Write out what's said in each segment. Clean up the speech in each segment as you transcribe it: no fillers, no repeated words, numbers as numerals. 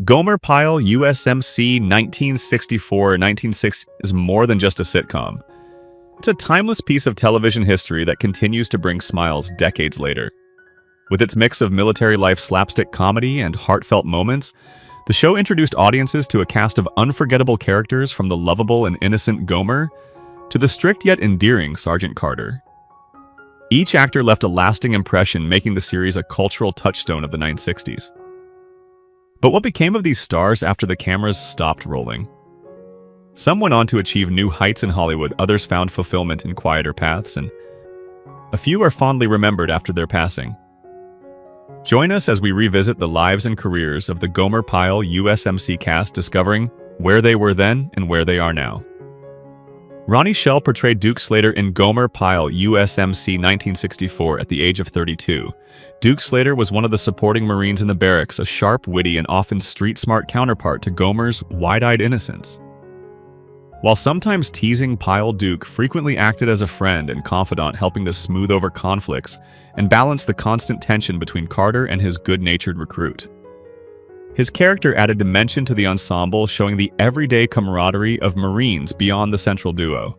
Gomer Pyle USMC 1964-1960 is more than just a sitcom. It's a timeless piece of television history that continues to bring smiles decades later. With its mix of military life slapstick comedy and heartfelt moments, the show introduced audiences to a cast of unforgettable characters from the lovable and innocent Gomer to the strict yet endearing Sergeant Carter. Each actor left a lasting impression, making the series a cultural touchstone of the 1960s. But what became of these stars after the cameras stopped rolling? Some went on to achieve new heights in Hollywood, others found fulfillment in quieter paths, and a few are fondly remembered after their passing. Join us as we revisit the lives and careers of the Gomer Pyle USMC cast, discovering where they were then and where they are now. Ronnie Schell portrayed Duke Slater in Gomer Pyle USMC 1964 at the age of 32. Duke Slater was one of the supporting Marines in the barracks, a sharp, witty, and often street-smart counterpart to Gomer's wide-eyed innocence. While sometimes teasing Pyle, Duke frequently acted as a friend and confidant, helping to smooth over conflicts and balance the constant tension between Carter and his good-natured recruit. His character added dimension to the ensemble, showing the everyday camaraderie of Marines beyond the central duo.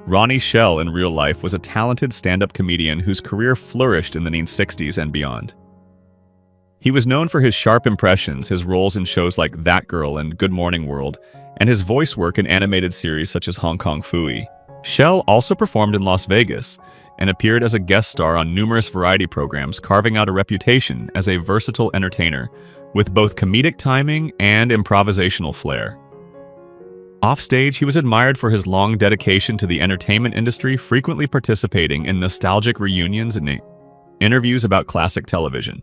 Ronnie Schell in real life was a talented stand-up comedian whose career flourished in the 1960s and beyond. He was known for his sharp impressions, his roles in shows like That Girl and Good Morning World, and his voice work in animated series such as Hong Kong Phooey. Schell also performed in Las Vegas and appeared as a guest star on numerous variety programs, carving out a reputation as a versatile entertainer with both comedic timing and improvisational flair. Offstage, he was admired for his long dedication to the entertainment industry, frequently participating in nostalgic reunions and interviews about classic television.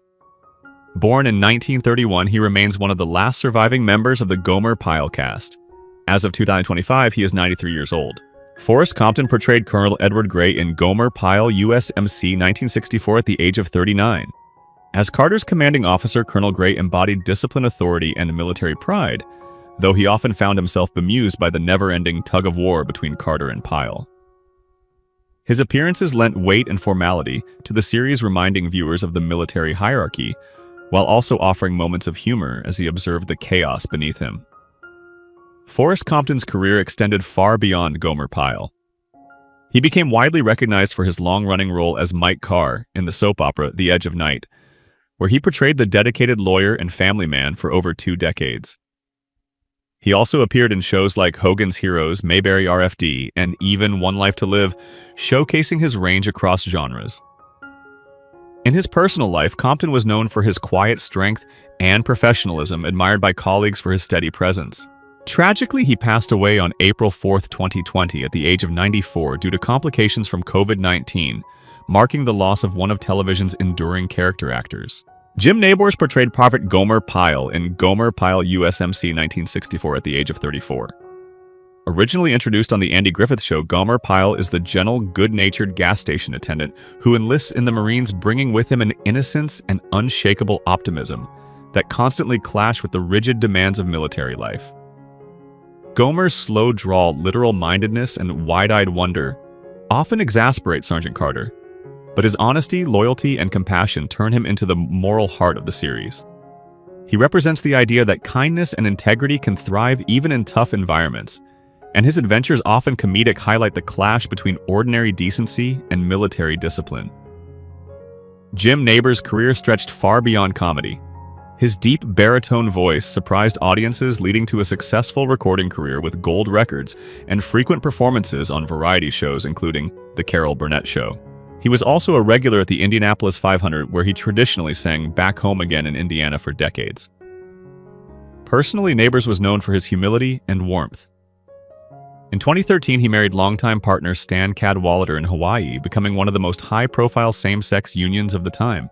Born in 1931, he remains one of the last surviving members of the Gomer Pyle cast. As of 2025, he is 93 years old. Forrest Compton portrayed Colonel Edward Gray in Gomer Pyle USMC 1964 at the age of 39. As Carter's commanding officer, Colonel Gray embodied discipline, authority, and military pride, though he often found himself bemused by the never-ending tug-of-war between Carter and Pyle. His appearances lent weight and formality to the series, reminding viewers of the military hierarchy, while also offering moments of humor as he observed the chaos beneath him. Forrest Compton's career extended far beyond Gomer Pyle. He became widely recognized for his long-running role as Mike Carr in the soap opera The Edge of Night, where he portrayed the dedicated lawyer and family man for over 2 decades. He also appeared in shows like Hogan's Heroes, Mayberry RFD, and even One Life to Live, showcasing his range across genres. In his personal life, Compton was known for his quiet strength and professionalism, admired by colleagues for his steady presence. Tragically, he passed away on April 4, 2020, at the age of 94 due to complications from COVID-19, marking the loss of one of television's enduring character actors. Jim Nabors portrayed Prophet Gomer Pyle in Gomer Pyle USMC 1964 at the age of 34. Originally introduced on The Andy Griffith Show, Gomer Pyle is the gentle, good-natured gas station attendant who enlists in the Marines, bringing with him an innocence and unshakable optimism that constantly clash with the rigid demands of military life. Gomer's slow drawl, literal-mindedness, and wide-eyed wonder often exasperate Sergeant Carter, but his honesty, loyalty, and compassion turn him into the moral heart of the series. He represents the idea that kindness and integrity can thrive even in tough environments, and his adventures, often comedic, highlight the clash between ordinary decency and military discipline. Jim Nabors' career stretched far beyond comedy. His deep baritone voice surprised audiences, leading to a successful recording career with gold records and frequent performances on variety shows, including The Carol Burnett Show. He was also a regular at the Indianapolis 500, where he traditionally sang Back Home Again in Indiana for decades. Personally, Nabors was known for his humility and warmth. In 2013, he married longtime partner Stan Cadwallader in Hawaii, becoming one of the most high-profile same-sex unions of the time.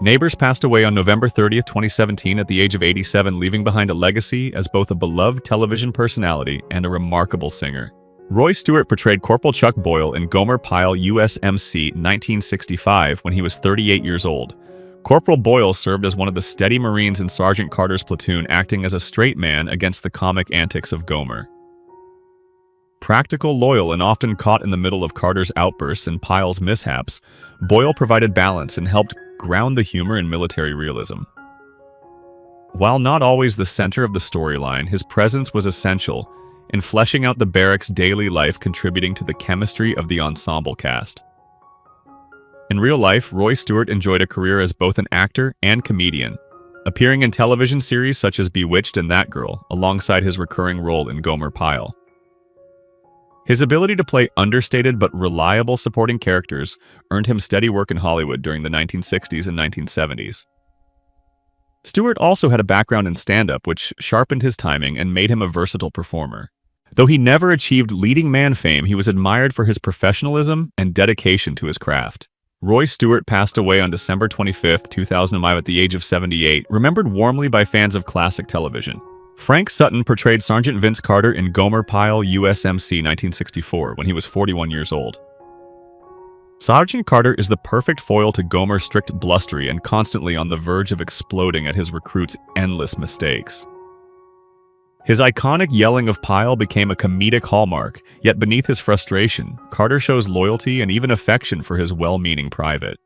Nabors passed away on November 30, 2017 at the age of 87, leaving behind a legacy as both a beloved television personality and a remarkable singer. Roy Stewart portrayed Corporal Chuck Boyle in Gomer Pyle USMC 1965 when he was 38 years old. Corporal Boyle served as one of the steady Marines in Sergeant Carter's platoon, acting as a straight man against the comic antics of Gomer. Practical, loyal, and often caught in the middle of Carter's outbursts and Pyle's mishaps, Boyle provided balance and helped ground the humor in military realism. While not always the center of the storyline, his presence was essential in fleshing out the barracks' daily life, contributing to the chemistry of the ensemble cast. In real life, Roy Stewart enjoyed a career as both an actor and comedian, appearing in television series such as Bewitched and That Girl, alongside his recurring role in Gomer Pyle. His ability to play understated but reliable supporting characters earned him steady work in Hollywood during the 1960s and 1970s. Stewart also had a background in stand-up, which sharpened his timing and made him a versatile performer. Though he never achieved leading man fame, he was admired for his professionalism and dedication to his craft. Roy Stewart passed away on December 25, 2005 at the age of 78, remembered warmly by fans of classic television. Frank Sutton portrayed Sergeant Vince Carter in Gomer Pyle USMC 1964 when he was 41 years old. Sergeant Carter is the perfect foil to Gomer's strict blustery and constantly on the verge of exploding at his recruits' endless mistakes. His iconic yelling of Pyle became a comedic hallmark, yet beneath his frustration, Carter shows loyalty and even affection for his well-meaning private.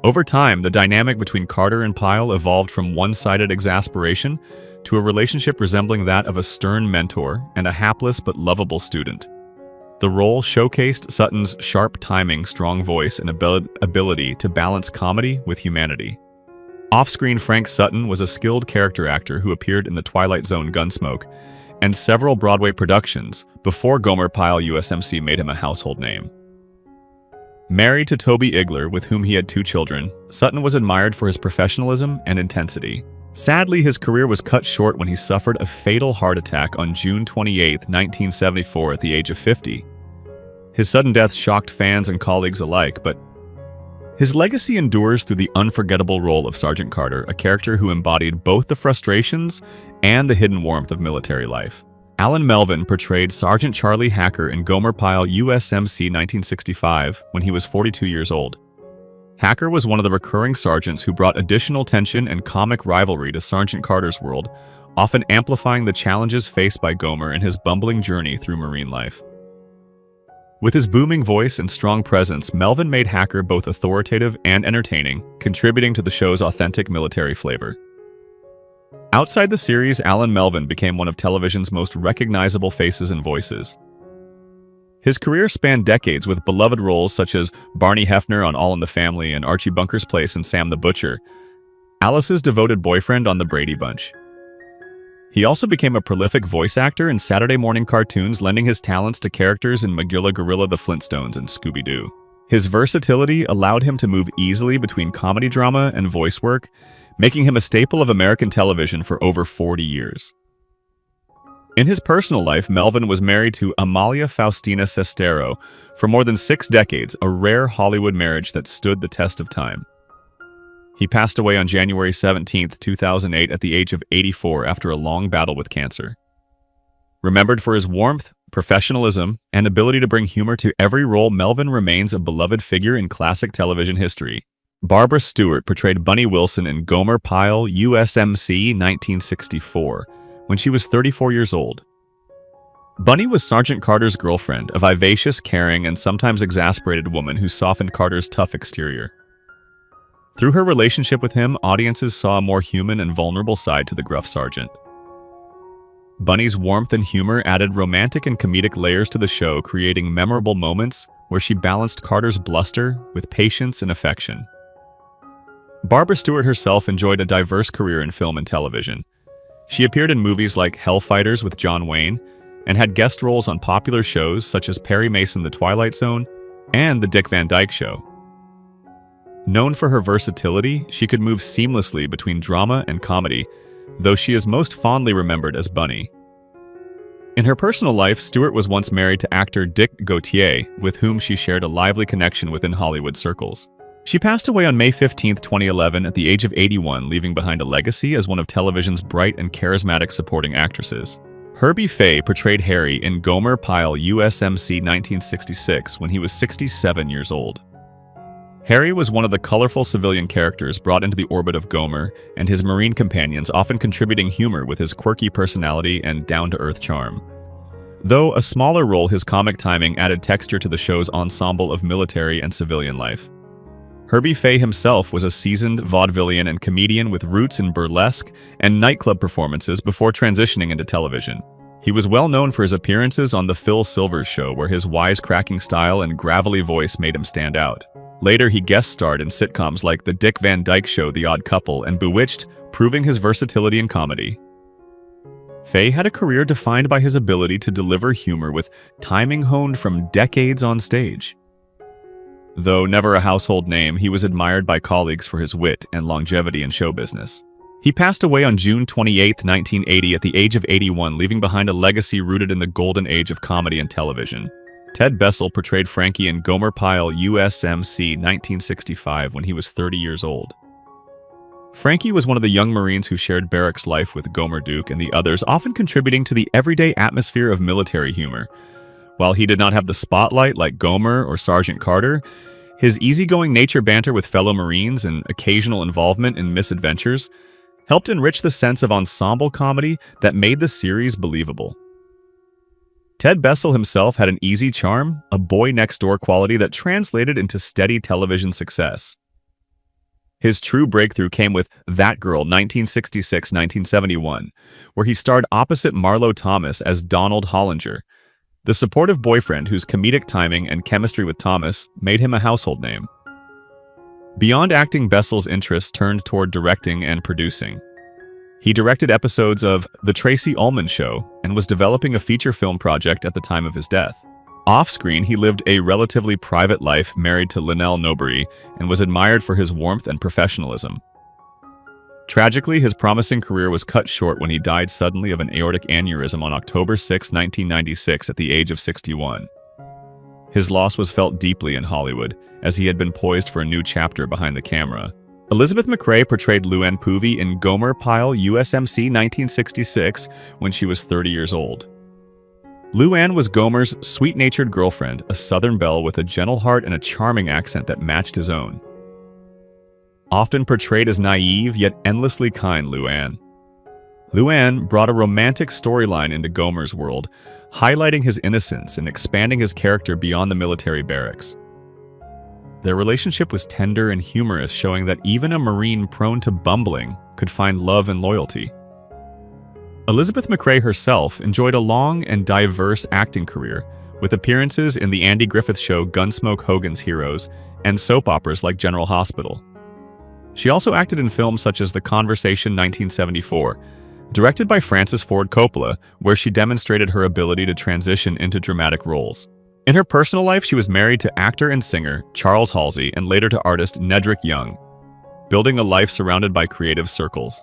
Over time, the dynamic between Carter and Pyle evolved from one-sided exasperation to a relationship resembling that of a stern mentor and a hapless but lovable student. The role showcased Sutton's sharp timing, strong voice, and ability to balance comedy with humanity. Off-screen, Frank Sutton was a skilled character actor who appeared in The Twilight Zone Gunsmoke and several Broadway productions before Gomer Pyle USMC made him a household name. Married to Toby Igler, with whom he had 2 children, Sutton was admired for his professionalism and intensity. Sadly, his career was cut short when he suffered a fatal heart attack on June 28, 1974 at the age of 50. His sudden death shocked fans and colleagues alike, but his legacy endures through the unforgettable role of Sergeant Carter, a character who embodied both the frustrations and the hidden warmth of military life. Alan Melvin portrayed Sergeant Charlie Hacker in Gomer Pyle USMC 1965 when he was 42 years old. Hacker was one of the recurring sergeants who brought additional tension and comic rivalry to Sergeant Carter's world, often amplifying the challenges faced by Gomer in his bumbling journey through Marine life. With his booming voice and strong presence, Melvin made Hacker both authoritative and entertaining, contributing to the show's authentic military flavor. Outside the series, Alan Melvin became one of television's most recognizable faces and voices. His career spanned decades with beloved roles such as Barney Hefner on All in the Family and Archie Bunker's place in Sam the Butcher, Alice's devoted boyfriend on The Brady Bunch. He also became a prolific voice actor in Saturday morning cartoons, lending his talents to characters in Magilla Gorilla, The Flintstones, and Scooby-Doo. His versatility allowed him to move easily between comedy drama and voice work, making him a staple of American television for over 40 years. In his personal life, Melvin was married to Amalia Faustina Sestero for more than 6 decades, a rare Hollywood marriage that stood the test of time. He passed away on January 17, 2008 at the age of 84 after a long battle with cancer. Remembered for his warmth, professionalism, and ability to bring humor to every role, Melvin remains a beloved figure in classic television history. Barbara Stewart portrayed Bunny Wilson in Gomer Pyle USMC 1964 when she was 34 years old. Bunny was Sergeant Carter's girlfriend, a vivacious, caring, and sometimes exasperated woman who softened Carter's tough exterior. Through her relationship with him, audiences saw a more human and vulnerable side to the gruff sergeant. Bunny's warmth and humor added romantic and comedic layers to the show, creating memorable moments where she balanced Carter's bluster with patience and affection. Barbara Stewart herself enjoyed a diverse career in film and television. She appeared in movies like Hellfighters with John Wayne and had guest roles on popular shows such as Perry Mason, The Twilight Zone, and The Dick Van Dyke Show. Known for her versatility, she could move seamlessly between drama and comedy, though she is most fondly remembered as Bunny. In her personal life, Stewart was once married to actor Dick Gautier, with whom she shared a lively connection within Hollywood circles. She passed away on May 15, 2011 at the age of 81, leaving behind a legacy as one of television's bright and charismatic supporting actresses. Herbie Faye portrayed Harry in Gomer Pyle USMC 1966 when he was 67 years old. Harry was one of the colorful civilian characters brought into the orbit of Gomer and his Marine companions, often contributing humor with his quirky personality and down-to-earth charm. Though a smaller role, his comic timing added texture to the show's ensemble of military and civilian life. Herbie Faye himself was a seasoned vaudevillian and comedian with roots in burlesque and nightclub performances before transitioning into television. He was well known for his appearances on The Phil Silvers Show, where his wisecracking style and gravelly voice made him stand out. Later, he guest starred in sitcoms like The Dick Van Dyke Show, The Odd Couple, and Bewitched, proving his versatility in comedy. Faye had a career defined by his ability to deliver humor with timing honed from decades on stage. Though never a household name, he was admired by colleagues for his wit and longevity in show business. He passed away on June 28, 1980 at the age of 81, leaving behind a legacy rooted in the golden age of comedy and television. Ted Bessel portrayed Frankie in Gomer Pyle USMC 1965 when he was 30 years old. Frankie was one of the young Marines who shared barracks life with Gomer Duke and the others, often contributing to the everyday atmosphere of military humor. While he did not have the spotlight like Gomer or Sergeant Carter, his easygoing nature banter with fellow Marines and occasional involvement in misadventures helped enrich the sense of ensemble comedy that made the series believable. Ted Bessel himself had an easy charm, a boy-next-door quality that translated into steady television success. His true breakthrough came with That Girl 1966-1971, where he starred opposite Marlo Thomas as Donald Hollinger, the supportive boyfriend whose comedic timing and chemistry with Thomas made him a household name. Beyond acting, Bessel's interests turned toward directing and producing. He directed episodes of The Tracy Ullman Show and was developing a feature film project at the time of his death. Off-screen, he lived a relatively private life, married to Linnell Nobary, and was admired for his warmth and professionalism. Tragically, his promising career was cut short when he died suddenly of an aortic aneurysm on October 6, 1996, at the age of 61. His loss was felt deeply in Hollywood, as he had been poised for a new chapter behind the camera. Elizabeth McRae portrayed Luann Poovey in Gomer Pyle USMC 1966 when she was 30 years old. Luann was Gomer's sweet-natured girlfriend, a Southern belle with a gentle heart and a charming accent that matched his own. Often portrayed as naive yet endlessly kind Luann brought a romantic storyline into Gomer's world, highlighting his innocence and expanding his character beyond the military barracks. Their relationship was tender and humorous, showing that even a Marine prone to bumbling could find love and loyalty. Elizabeth McRae herself enjoyed a long and diverse acting career, with appearances in the Andy Griffith Show Gunsmoke Hogan's Heroes and soap operas like General Hospital. She also acted in films such as The Conversation 1974, directed by Francis Ford Coppola, where she demonstrated her ability to transition into dramatic roles. In her personal life, she was married to actor and singer Charles Halsey and later to artist Nedrick Young, building a life surrounded by creative circles.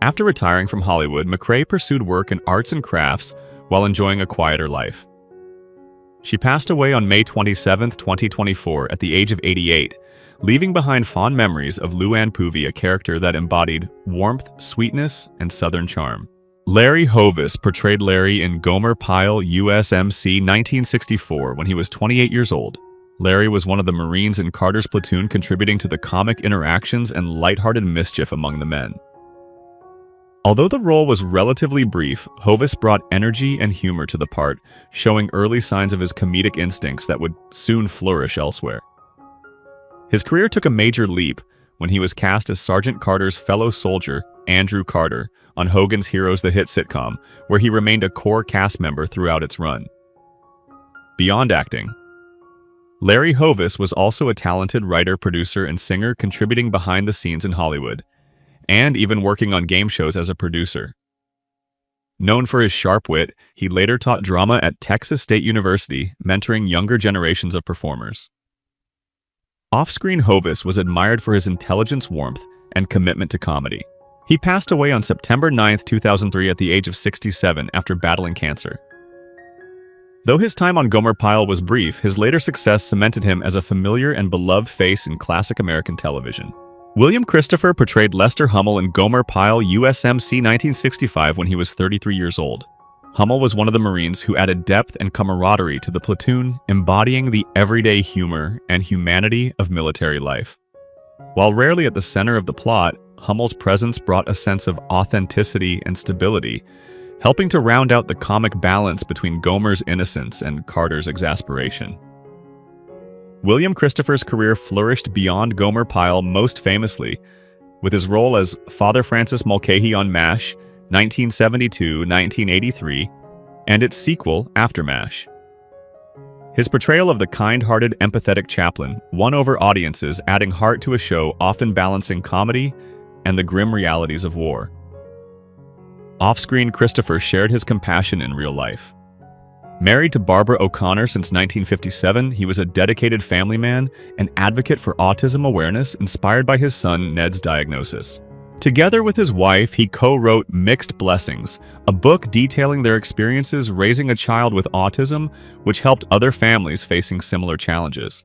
After retiring from Hollywood, McRae pursued work in arts and crafts while enjoying a quieter life. She passed away on May 27, 2024, at the age of 88, leaving behind fond memories of Luann Poovey, a character that embodied warmth, sweetness, and Southern charm. Larry Hovis portrayed Larry in Gomer Pyle USMC 1964 when he was 28 years old. Larry was one of the Marines in Carter's platoon, contributing to the comic interactions and lighthearted mischief among the men. Although the role was relatively brief, Hovis brought energy and humor to the part, showing early signs of his comedic instincts that would soon flourish elsewhere. His career took a major leap when he was cast as Sergeant Carter's fellow soldier, Andrew Carter, on Hogan's Heroes, the hit sitcom, where he remained a core cast member throughout its run. Beyond acting, Larry Hovis was also a talented writer, producer, and singer, contributing behind the scenes in Hollywood, and even working on game shows as a producer. Known for his sharp wit, he later taught drama at Texas State University, mentoring younger generations of performers. Off-screen, Hovis was admired for his intelligence, warmth, and commitment to comedy. He passed away on September 9, 2003 at the age of 67 after battling cancer. Though his time on Gomer Pyle was brief, his later success cemented him as a familiar and beloved face in classic American television. William Christopher portrayed Lester Hummel in Gomer Pyle USMC 1965 when he was 33 years old. Hummel was one of the Marines who added depth and camaraderie to the platoon, embodying the everyday humor and humanity of military life. While rarely at the center of the plot, Hummel's presence brought a sense of authenticity and stability, helping to round out the comic balance between Gomer's innocence and Carter's exasperation. William Christopher's career flourished beyond Gomer Pyle, most famously with his role as Father Francis Mulcahy on MASH, 1972-1983, and its sequel, After MASH. His portrayal of the kind-hearted, empathetic chaplain won over audiences, adding heart to a show often balancing comedy and the grim realities of war. Off-screen, Christopher shared his compassion in real life. Married to Barbara O'Connor since 1957, he was a dedicated family man and advocate for autism awareness inspired by his son Ned's diagnosis. Together with his wife, he co-wrote Mixed Blessings, a book detailing their experiences raising a child with autism, which helped other families facing similar challenges.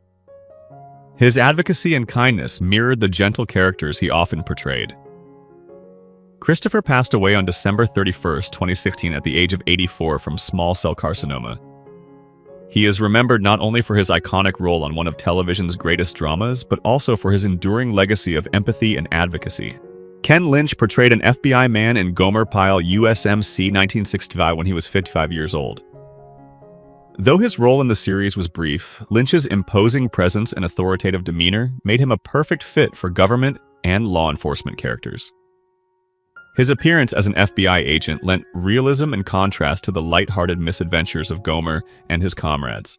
His advocacy and kindness mirrored the gentle characters he often portrayed. Christopher passed away on December 31, 2016 at the age of 84 from small cell carcinoma. He is remembered not only for his iconic role on one of television's greatest dramas, but also for his enduring legacy of empathy and advocacy. Ken Lynch portrayed an FBI man in Gomer Pyle USMC 1965 when he was 55 years old. Though his role in the series was brief, Lynch's imposing presence and authoritative demeanor made him a perfect fit for government and law enforcement characters. His appearance as an FBI agent lent realism and contrast to the light-hearted misadventures of Gomer and his comrades.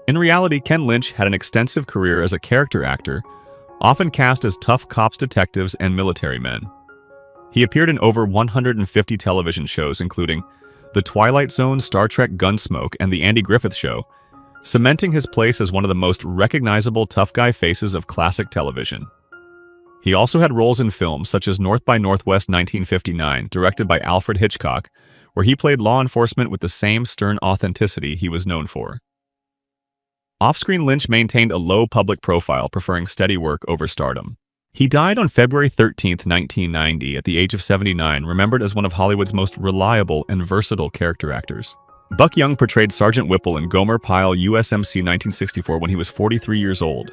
In reality, Ken Lynch had an extensive career as a character actor, often cast as tough cops, detectives, and military men. He appeared in over 150 television shows, including The Twilight Zone, Star Trek Gunsmoke, and The Andy Griffith Show, cementing his place as one of the most recognizable tough guy faces of classic television. He also had roles in films such as North by Northwest 1959, directed by Alfred Hitchcock, where he played law enforcement with the same stern authenticity he was known for. Off-screen, Lynch maintained a low public profile, preferring steady work over stardom. He died on February 13, 1990, at the age of 79, remembered as one of Hollywood's most reliable and versatile character actors. Buck Young portrayed Sergeant Whipple in Gomer Pyle USMC 1964 when he was 43 years old.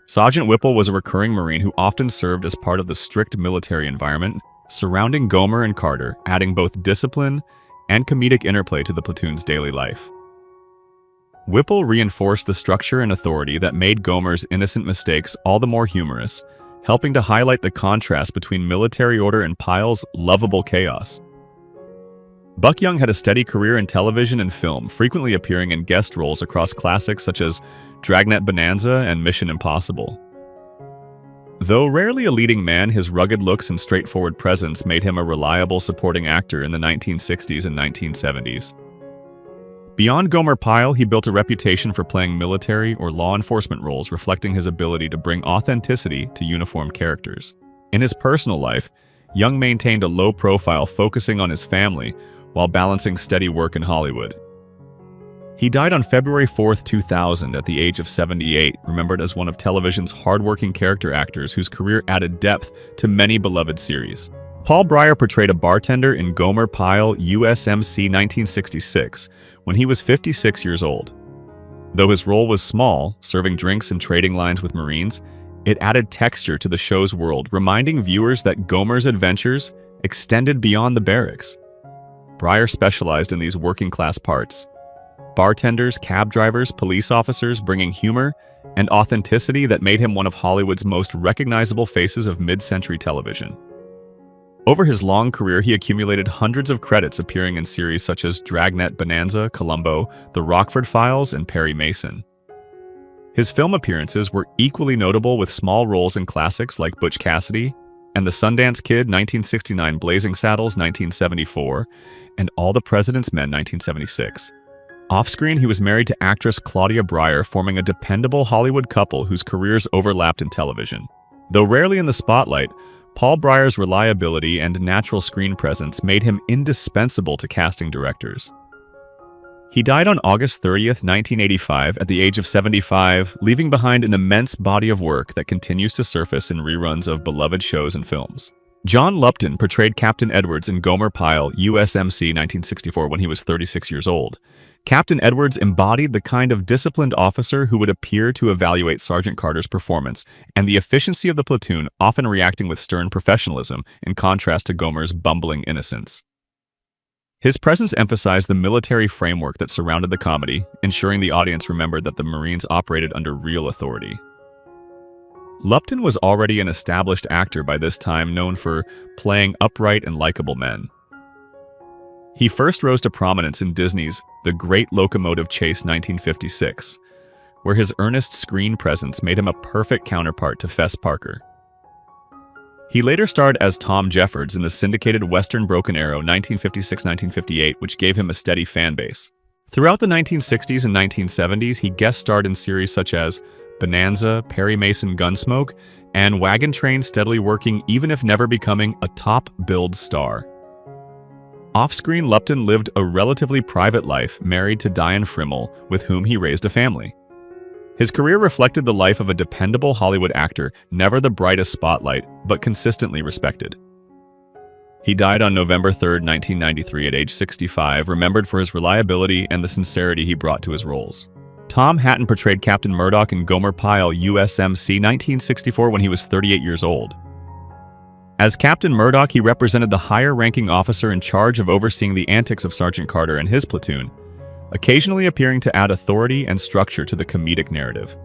Sergeant Whipple was a recurring Marine who often served as part of the strict military environment surrounding Gomer and Carter, adding both discipline and comedic interplay to the platoon's daily life. Whipple reinforced the structure and authority that made Gomer's innocent mistakes all the more humorous, helping to highlight the contrast between military order and Pyle's lovable chaos. Buck Young had a steady career in television and film, frequently appearing in guest roles across classics such as Dragnet Bonanza and Mission Impossible. Though rarely a leading man, his rugged looks and straightforward presence made him a reliable supporting actor in the 1960s and 1970s. Beyond Gomer Pyle, he built a reputation for playing military or law enforcement roles, reflecting his ability to bring authenticity to uniformed characters. In his personal life, Young maintained a low profile, focusing on his family while balancing steady work in Hollywood. He died on February 4, 2000 at the age of 78, remembered as one of television's hardworking character actors whose career added depth to many beloved series. Paul Breyer portrayed a bartender in Gomer Pyle USMC 1966 when he was 56 years old. Though his role was small, serving drinks and trading lines with Marines, it added texture to the show's world, reminding viewers that Gomer's adventures extended beyond the barracks. Breyer specialized in these working-class parts: bartenders, cab drivers, police officers, bringing humor and authenticity that made him one of Hollywood's most recognizable faces of mid-century television. Over his long career, he accumulated hundreds of credits, appearing in series such as Dragnet Bonanza, Columbo, The Rockford Files, and Perry Mason. His film appearances were equally notable, with small roles in classics like Butch Cassidy and The Sundance Kid 1969, Blazing Saddles 1974, and All the President's Men 1976. Off-screen, he was married to actress Claudia Breyer, forming a dependable Hollywood couple whose careers overlapped in television. Though rarely in the spotlight, Paul Breyer's reliability and natural screen presence made him indispensable to casting directors. He died on August 30, 1985, at the age of 75, leaving behind an immense body of work that continues to surface in reruns of beloved shows and films. John Lupton portrayed Captain Edwards in Gomer Pyle USMC 1964 when he was 36 years old. Captain Edwards embodied the kind of disciplined officer who would appear to evaluate Sergeant Carter's performance and the efficiency of the platoon, often reacting with stern professionalism in contrast to Gomer's bumbling innocence. His presence emphasized the military framework that surrounded the comedy, ensuring the audience remembered that the Marines operated under real authority. Lupton was already an established actor by this time, known for playing upright and likable men. He first rose to prominence in Disney's The Great Locomotive Chase 1956, where his earnest screen presence made him a perfect counterpart to Fess Parker. He later starred as Tom Jeffords in the syndicated Western Broken Arrow 1956-1958, which gave him a steady fan base. Throughout the 1960s and 1970s, he guest starred in series such as Bonanza, Perry Mason Gunsmoke, and Wagon Train, steadily working even if never becoming a top-billed star. Off-screen, Lupton lived a relatively private life, married to Diane Frimmel, with whom he raised a family. His career reflected the life of a dependable Hollywood actor, never the brightest spotlight, but consistently respected. He died on November 3, 1993 at age 65, remembered for his reliability and the sincerity he brought to his roles. Tom Hatton portrayed Captain Murdoch in Gomer Pyle, USMC 1964 when he was 38 years old. As Captain Murdoch, he represented the higher-ranking officer in charge of overseeing the antics of Sergeant Carter and his platoon, occasionally appearing to add authority and structure to the comedic narrative.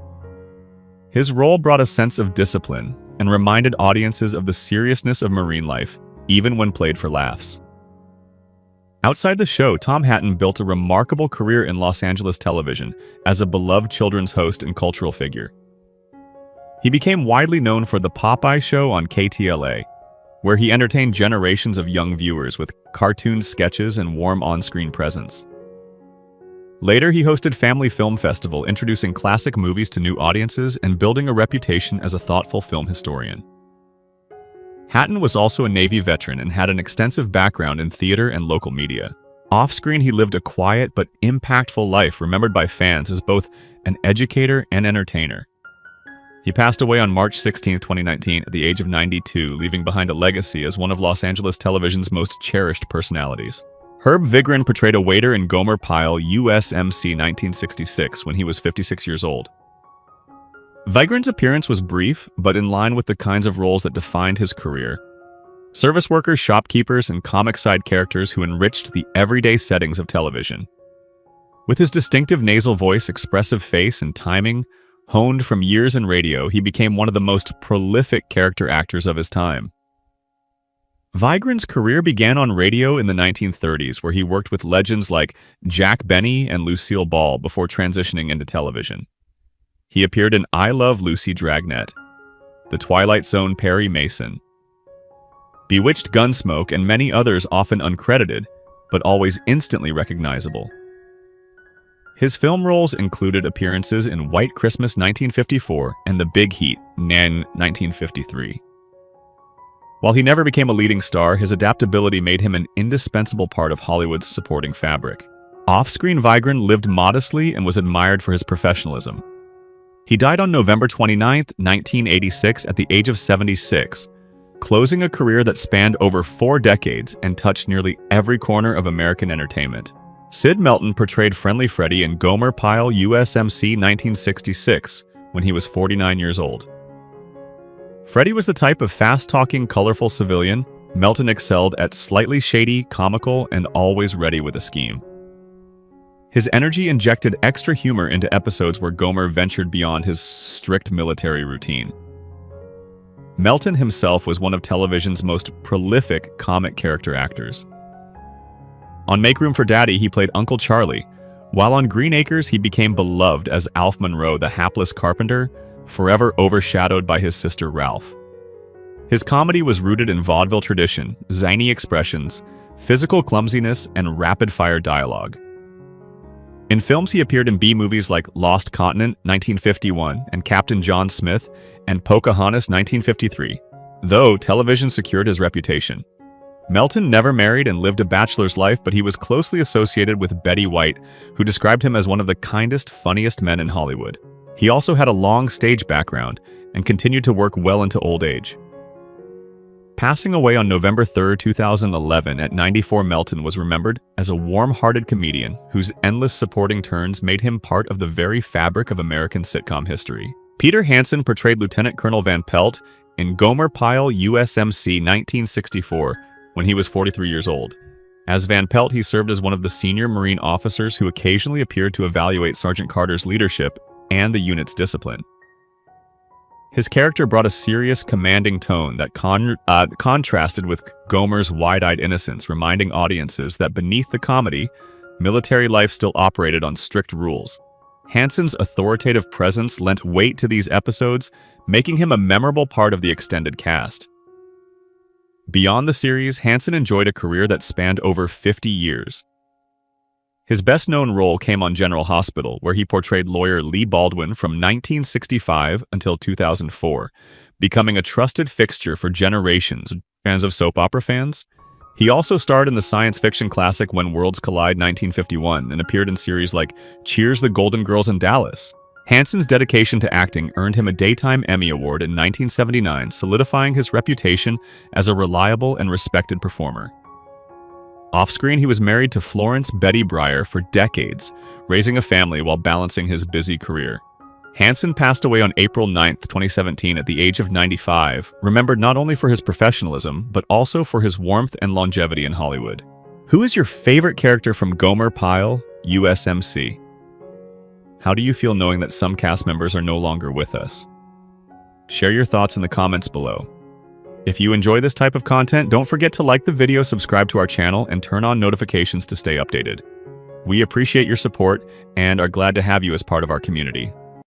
His role brought a sense of discipline and reminded audiences of the seriousness of Marine life, even when played for laughs. Outside the show, Tom Hatton built a remarkable career in Los Angeles television as a beloved children's host and cultural figure. He became widely known for The Popeye Show on KTLA, where he entertained generations of young viewers with cartoon sketches and warm on-screen presence. Later, he hosted Family Film Festival, introducing classic movies to new audiences and building a reputation as a thoughtful film historian. Hatton was also a Navy veteran and had an extensive background in theater and local media. Off-screen, he lived a quiet but impactful life, remembered by fans as both an educator and entertainer. He passed away on March 16, 2019, at the age of 92, leaving behind a legacy as one of Los Angeles television's most cherished personalities. Herb Vigran portrayed a waiter in Gomer Pyle, USMC 1966, when he was 56 years old. Vigran's appearance was brief, but in line with the kinds of roles that defined his career. Service workers, shopkeepers, and comic side characters who enriched the everyday settings of television. With his distinctive nasal voice, expressive face, and timing, honed from years in radio, he became one of the most prolific character actors of his time. Vigran's career began on radio in the 1930s, where he worked with legends like Jack Benny and Lucille Ball before transitioning into television. He appeared in I Love Lucy Dragnet, The Twilight Zone Perry Mason, Bewitched Gunsmoke, and many others often uncredited, but always instantly recognizable. His film roles included appearances in White Christmas 1954 and The Big Heat, Nan 1953. While he never became a leading star, his adaptability made him an indispensable part of Hollywood's supporting fabric. Off-screen, Vigran lived modestly and was admired for his professionalism. He died on November 29, 1986 at the age of 76, closing a career that spanned over 4 decades and touched nearly every corner of American entertainment. Sid Melton portrayed Friendly Freddy in Gomer Pyle, USMC 1966, when he was 49 years old. Freddy was the type of fast-talking, colorful civilian. Melton excelled at slightly shady, comical, and always ready with a scheme. His energy injected extra humor into episodes where Gomer ventured beyond his strict military routine. Melton himself was one of television's most prolific comic character actors. On Make Room for Daddy, he played Uncle Charlie, while on Green Acres, he became beloved as Alf Monroe, the hapless carpenter, forever overshadowed by his sister Ralph. His comedy was rooted in vaudeville tradition, zany expressions, physical clumsiness, and rapid-fire dialogue. In films, he appeared in B-movies like Lost Continent, 1951, and Captain John Smith, and Pocahontas, 1953, though television secured his reputation. Melton never married and lived a bachelor's life, but he was closely associated with Betty White, who described him as one of the kindest, funniest men in Hollywood. He also had a long stage background and continued to work well into old age. Passing away on November 3, 2011 at 94, Melton was remembered as a warm-hearted comedian whose endless supporting turns made him part of the very fabric of American sitcom history. Peter Hansen portrayed Lieutenant Colonel Van Pelt in Gomer Pyle, USMC 1964, when he was 43 years old. As Van Pelt, he served as one of the senior Marine officers who occasionally appeared to evaluate Sergeant Carter's leadership and the unit's discipline. His character brought a serious, commanding tone that contrasted with Gomer's wide-eyed innocence, reminding audiences that beneath the comedy, military life still operated on strict rules. Hansen's authoritative presence lent weight to these episodes, making him a memorable part of the extended cast. Beyond the series, Hansen enjoyed a career that spanned over 50 years. His best-known role came on General Hospital, where he portrayed lawyer Lee Baldwin from 1965 until 2004, becoming a trusted fixture for generations of soap opera fans. He also starred in the science fiction classic When Worlds Collide 1951 and appeared in series like Cheers the Golden Girls in Dallas. Hansen's dedication to acting earned him a Daytime Emmy Award in 1979, solidifying his reputation as a reliable and respected performer. Off-screen, he was married to Florence Betty Breyer for decades, raising a family while balancing his busy career. Hansen passed away on April 9, 2017 at the age of 95, remembered not only for his professionalism, but also for his warmth and longevity in Hollywood. Who is your favorite character from Gomer Pyle, USMC? How do you feel knowing that some cast members are no longer with us? Share your thoughts in the comments below. If you enjoy this type of content, don't forget to like the video, subscribe to our channel, and turn on notifications to stay updated. We appreciate your support and are glad to have you as part of our community.